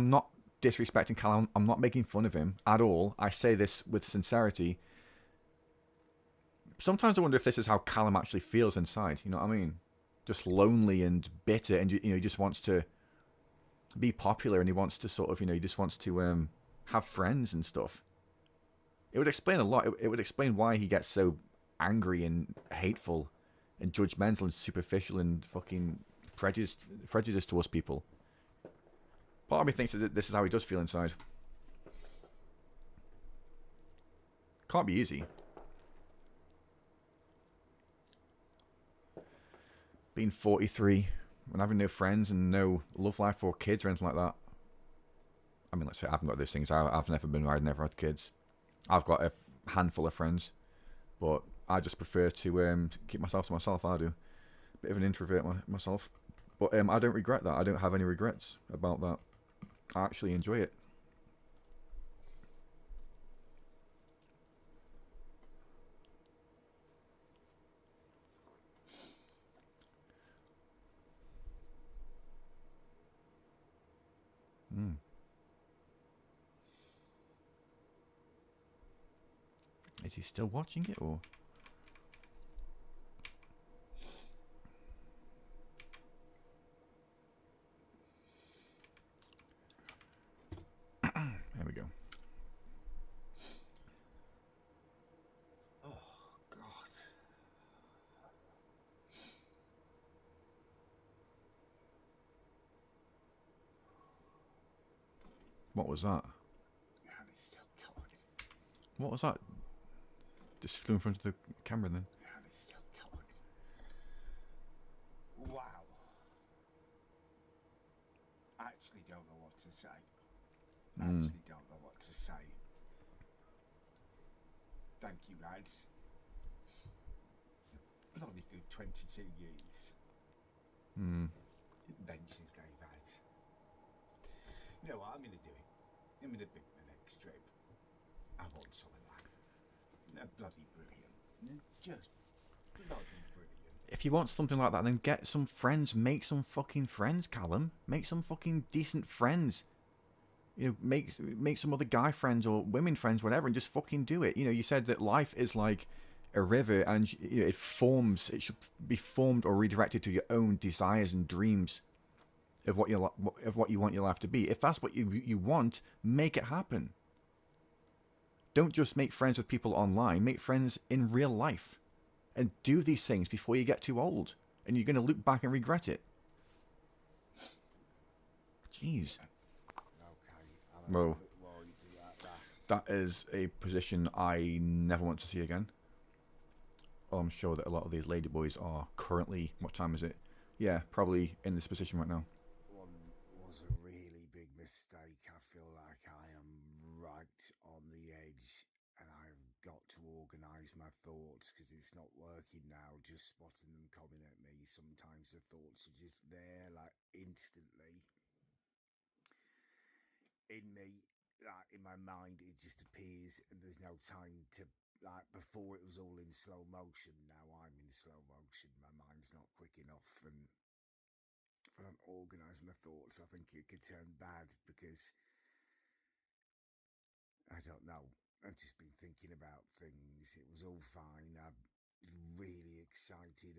not disrespecting Callum. I'm not making fun of him at all. I say this with sincerity. Sometimes I wonder if this is how Callum actually feels inside. You know what I mean? Just lonely and bitter, and, you know, he just wants to be popular, and he wants to sort of, you know, he just wants to have friends and stuff. It would explain a lot. It would explain why he gets so angry and hateful and judgmental and superficial and fucking prejudiced towards people. Part of me thinks that this is how he does feel inside. Can't be easy. Being 43 and having no friends and no love life or kids or anything like that. I mean, let's say I haven't got those things. I've never been married, never had kids. I've got a handful of friends, but I just prefer to keep myself to myself. I do. Bit of an introvert myself. But I don't regret that. I don't have any regrets about that. I actually enjoy it. Is he still watching it, or? There we go. Oh, God. What was that? And it's still going. What was that? Just flew in front of the camera then. And it's still going. Wow. I actually don't know what to say. I actually don't know what to say. Thank you, lads. Bloody good 22 years. Adventures they've had. You know what I'm going to do? I'm going to book my next trip. I want some of that. They're bloody brilliant. They're just bloody brilliant. if you want something like that, then get some friends. Make some fucking friends, Callum. Make some fucking decent friends. You know, make some other guy friends or women friends, whatever, and just fucking do it. You know, you said that life is like a river, and you know, it forms. It should be formed or redirected to your own desires and dreams of what you want your life to be. If that's what you want, make it happen. Don't just make friends with people online. Make friends in real life, and do these things before you get too old, and you're going to look back and regret it. Jeez. Well, that is a position I never want to see again. Well, I'm sure that a lot of these ladyboys are currently, what time is it? Yeah, probably in this position right now. One was a really big mistake. I feel like I am right on the edge, and I've got to organise my thoughts because it's not working now. Just spotting them coming at me. Sometimes the thoughts are just there, like instantly. In me, like in my mind, it just appears, and there's no time to, like, before it was all in slow motion. Now I'm in slow motion. My mind's not quick enough, and if I don't organise my thoughts, I think it could turn bad because I don't know. I've just been thinking about things. It was all fine. I'm really excited.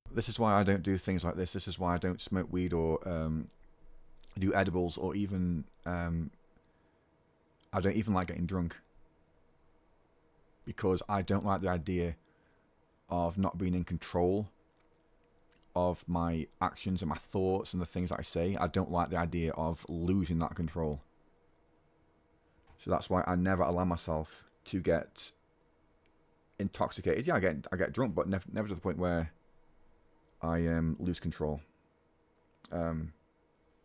This is why I don't do things like this. This is why I don't smoke weed or do edibles, or even I don't even like getting drunk, because I don't like the idea of not being in control of my actions and my thoughts and the things that I say. I don't like the idea of losing that control. So that's why I never allow myself to get intoxicated. Yeah, I get drunk, but never to the point where I lose control.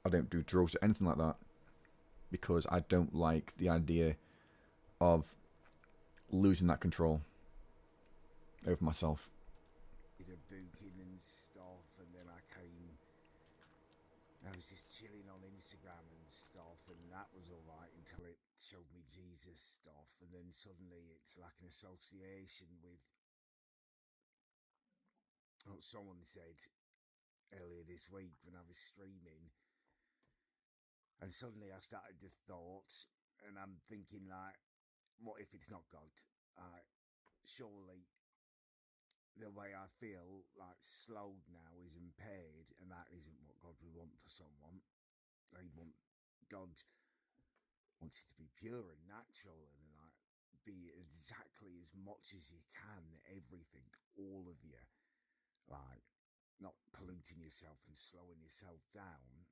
I don't do drugs or anything like that, because I don't like the idea of losing that control over myself. Booking and stuff, and then I was just chilling on Instagram and stuff, and that was alright until it showed me Jesus stuff, and then suddenly it's like an association with what someone said earlier this week when I was streaming, and suddenly I started the thoughts, and I'm thinking, like, what if it's not God? Surely the way I feel, like, slowed now is impaired, and that isn't what God would want for someone. God wants it to be pure and natural, and like be exactly as much as you can, everything, all of you, like not polluting yourself and slowing yourself down.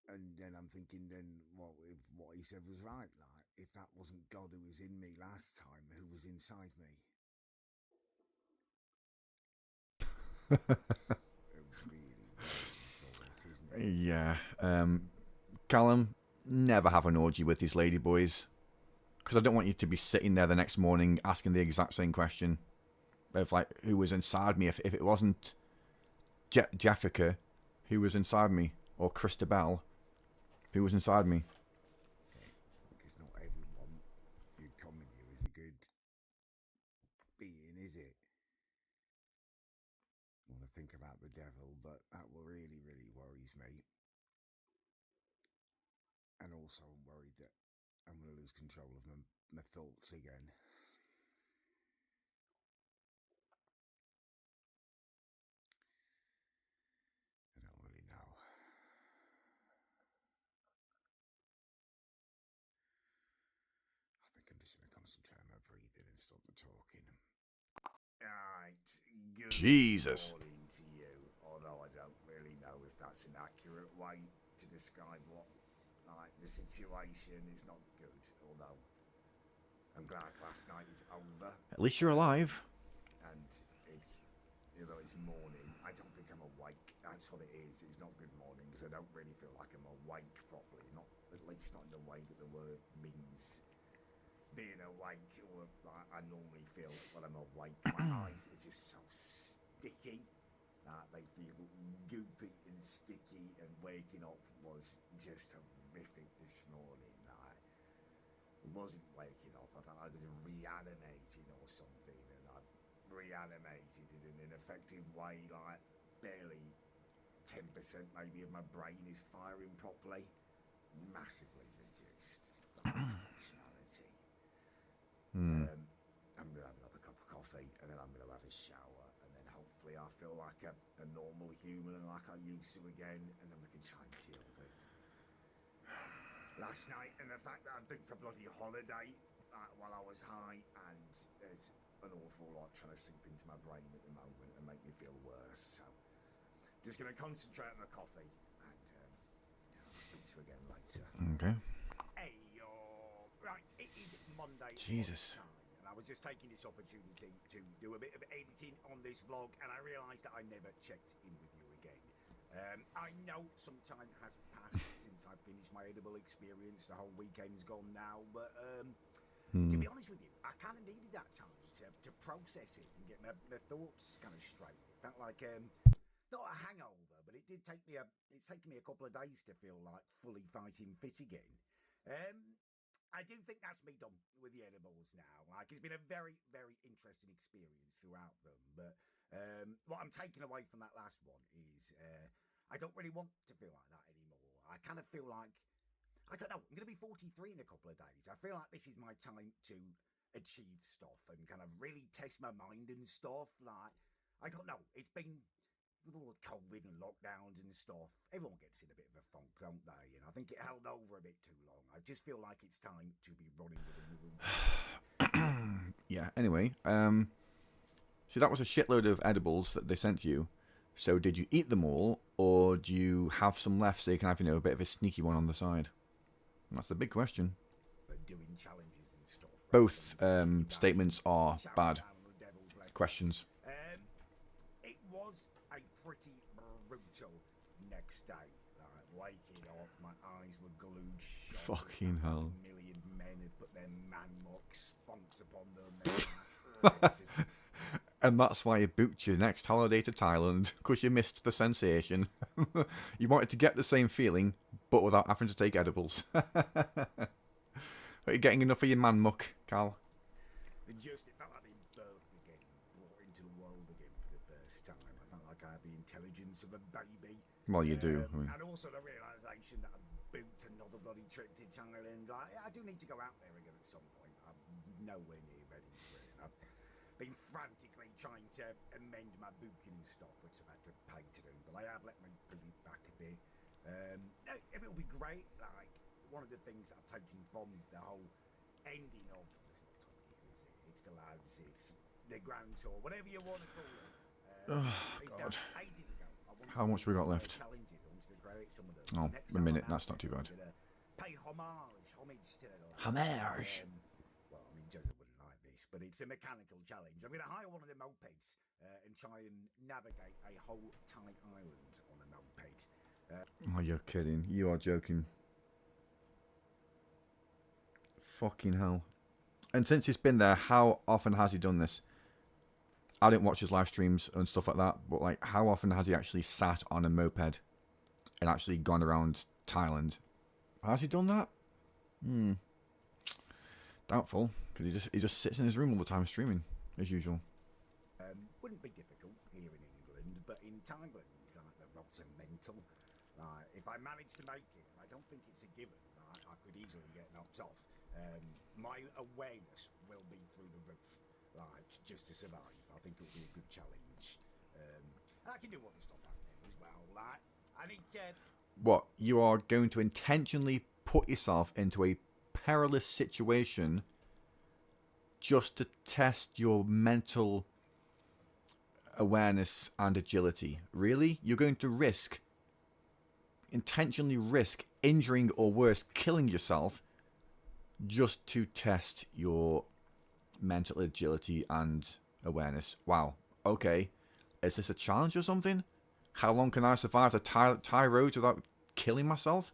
And then I'm thinking, then what if what he said was right? Like, if that wasn't God who was in me last time, who was inside me? It's a really thought, isn't it? Yeah. Callum, never have an orgy with these ladyboys, because I don't want you to be sitting there the next morning asking the exact same question of, like, who was inside me. If it wasn't Jeffica, who was inside me, or Christabel, who was inside me. Because not everyone who come with you is a good being, is it? I want to think about the devil, but that really, really worries me. And also I'm worried that I'm going to lose control of my thoughts again. I don't really know. I think I'm just going to concentrate on my breathing and stop the talking. Right, good Jesus. morning to you. Although I don't really know if that's an accurate way to describe what, like, the situation is not good. Although I'm glad last night is over. At least you're alive. And it's, although it's morning, I don't think I'm awake. That's what it is. It's not good morning because I don't really feel like I'm awake properly. Not, at least not in the way that the word means being awake, or like I normally feel when I'm awake. My eyes are just so sticky. They feel goopy and sticky, and waking up was just horrific this morning. I wasn't waking up. I thought I was reanimating or something, and reanimated in an ineffective way, like barely 10% maybe of my brain is firing properly. Massively reduced functionality. I'm going to have another cup of coffee, and then I'm going to have a shower, and then hopefully I'll feel like a normal human and like I used to again, and then we can try and deal with last night and the fact that I booked a bloody holiday while I was high, and there's an awful lot trying to sink into my brain at the moment and make me feel worse. So just going to concentrate on the coffee, and I'll speak to you again later. Okay. Hey, right, it is Monday. Jesus. And I was just taking this opportunity to do a bit of editing on this vlog, and I realised that I never checked in with you again. I know some time has passed since I finished my edible experience. The whole weekend's gone now, but to be honest with you, I kind of needed that time to process it and get my thoughts kind of straight. It felt like not a hangover, but it's taken me a couple of days to feel like fully fighting fit again. I do think that's me done with the edibles now. Like, it's been a very, very interesting experience throughout them. But what I'm taking away from that last one is I don't really want to feel like that anymore. I kind of feel like, I don't know, I'm going to be 43 in a couple of days. I feel like this is my time to achieve stuff and kind of really test my mind and stuff. Like, I don't know, it's been, with all the COVID and lockdowns and stuff, everyone gets in a bit of a funk, don't they? And I think it held over a bit too long. I just feel like it's time to be running with a new Yeah, anyway, so that was a shitload of edibles that they sent you. So did you eat them all, or do you have some left so you can have, a bit of a sneaky one on the side? That's the big question. doing challenges and stuff. Both statements are bad questions. It was a pretty brutal next day. Like, waking up, my eyes were glued shut. Fucking hell. A million men had put their man mucks spunked upon them. And that's why you booked your next holiday to Thailand, because you missed the sensation. You wanted to get the same feeling, but without having to take edibles. Are you getting enough of your man muck, Carl? It felt like being birthed again, brought into the world again for the first time. I felt like I had the intelligence of a baby. Well, you do. And also the realisation that I've booked another bloody trip to Thailand. I do need to go out there again at some point. I'm nowhere near ready for it. I've been frantically trying to amend my booking and stuff, which I've had to pay to do, but I have let my booking back a bit. It'll be great. Like, one of the things that I've taken from the whole ending of, it's not Top Gear, is it? It's the lads, it's the Grand Tour, whatever you want to call it. God. Ages ago, How much we got left? Challenges. I wanted to create some of them. Oh, Next a time minute. I'm That's out not too there, bad. I'm gonna pay homage to the lads. Homage. Well, I mean, Joseph wouldn't like this, but it's a mechanical challenge. I'm going to hire one of the mopeds and try and navigate a whole Thai island on a moped. Oh, you're kidding. You are joking. Fucking hell. And since he's been there, how often has he done this? I didn't watch his live streams and stuff like that, but like, how often has he actually sat on a moped and actually gone around Thailand? Has he done that? Doubtful, because he just sits in his room all the time streaming, as usual. Wouldn't be difficult here in England, but in Thailand, like, the roads are mental. If I manage to make it, I don't think it's a given. I could easily get knocked off. My awareness will be through the roof, like, just to survive. I think it'll be a good challenge. And I can do other stuff out there as well. Like, I need to... What, you are going to intentionally put yourself into a perilous situation just to test your mental awareness and agility? Really? You're going to intentionally risk injuring or worse, killing yourself just to test your mental agility and awareness? Wow. Okay. Is this a challenge or something? How long can I survive the Thai roads without killing myself?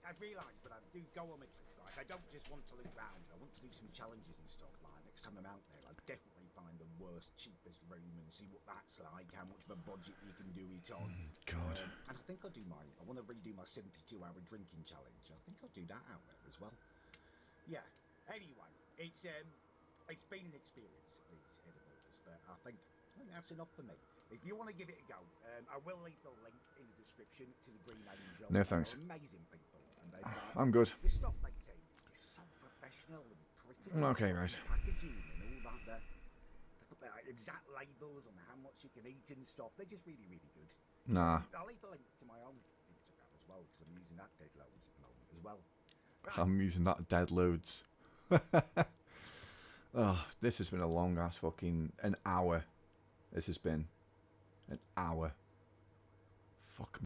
I've realised that I do go on a trip. Like, I don't just want to look round. I want to do some challenges and stuff. Like, next time I'm out there, I'll definitely find the worst, cheapest room and see what that's like, how much of a budget you can do it on. God. And I think I'll do I want to redo my 72-hour drinking challenge. I think I'll do that out there as well. Yeah. Anyway, it's been an experience, these edibles, but I think that's enough for me. If you want to give it a go, I will leave the link in the description to the Green Angel. No thanks. They're amazing people. And I'm good. the stuff they say is so professional and pretty. Okay, right. Packaging and all that. They put their exact labels on how much you can eat and stuff. They're just really, really good. Nah, I'll leave the link to my own Instagram as well because I'm using that dead loads at the moment as well. I'm using that dead loads. Oh, this has been a long ass fucking an hour. This has been an hour. Fuck